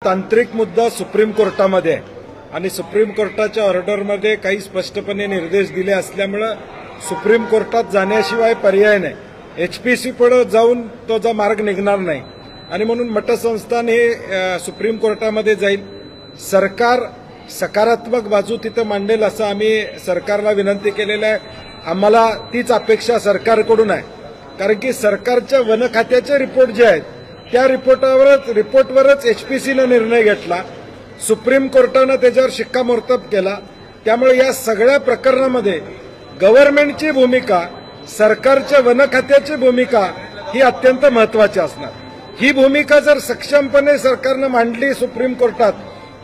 तांत्रिक मुद्दा सुप्रीम कोर्टामध्ये आहे आणि सुप्रीम कोर्टाच्या ऑर्डरमध्ये काही स्पष्टपणे निर्देश दिले असल्यामुळे सुप्रीम कोर्टात जाण्याशिवाय पर्याय नाही. HPC पुढे जाऊन तो मार्ग निघणार नाही आणि म्हणून मठसंस्थान हे सुप्रीम कोर्टामध्ये जाईल. सरकार सकारात्मक बाजू तिथं मांडेल असं आम्ही सरकारला विनंती केलेलं आहे. आम्हाला तीच अपेक्षा सरकारकडून आहे, कारण की सरकारच्या वन खात्याचे रिपोर्ट जे आहेत त्या रिपोर्टवरच HPCनं निर्णय घेतला, सुप्रीम कोर्टानं त्याच्यावर शिक्कामोर्तब केला. त्यामुळे या सगळ्या प्रकरणामध्ये गव्हर्नमेंटची भूमिका, सरकारच्या वन खात्याची भूमिका ही अत्यंत महत्वाची असणार. ही भूमिका जर सक्षमपणे सरकारनं मांडली सुप्रीम कोर्टात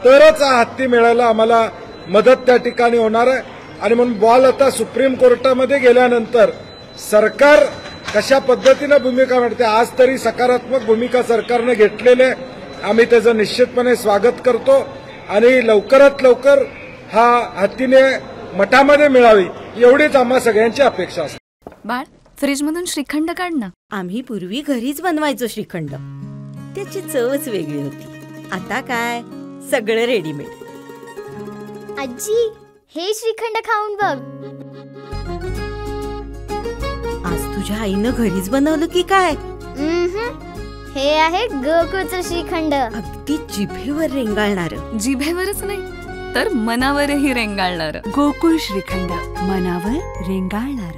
तरच हा हत्ती मिळायला आम्हाला मदत त्या ठिकाणी होणार आहे. आणि म्हणून बॉल आता सुप्रीम कोर्टामध्ये गेल्यानंतर सरकार कशा पद्धतीनं भूमिका मांडते, आज तरी सकारात्मक भूमिका सरकारनं घेतलेली आहे. आम्ही त्याचं निश्चितपणे स्वागत करतो आणि लवकरात लवकर हा हत्तीने मठामध्ये मिळावी एवढीच आम्हा सगळ्यांची अपेक्षा असते. बाळ, फ्रीजमधून श्रीखंड काढ ना. आम्ही पूर्वी घरीच बनवायचो श्रीखंड, त्याची चवच वेगळी होती. आता काय सगळं रेडीमेड. आजी, हे श्रीखंड खाऊन बघ. आज तुझ्या आईनं घरीच बनवलं की काय? हे आहे गोकुळचं श्रीखंड. अगदी जिभेवर रेंगाळणार. जिभेवरच नाही तर मनावरही रेंगाळणार. गोकुळ श्रीखंड, मनावर रेंगाळणार.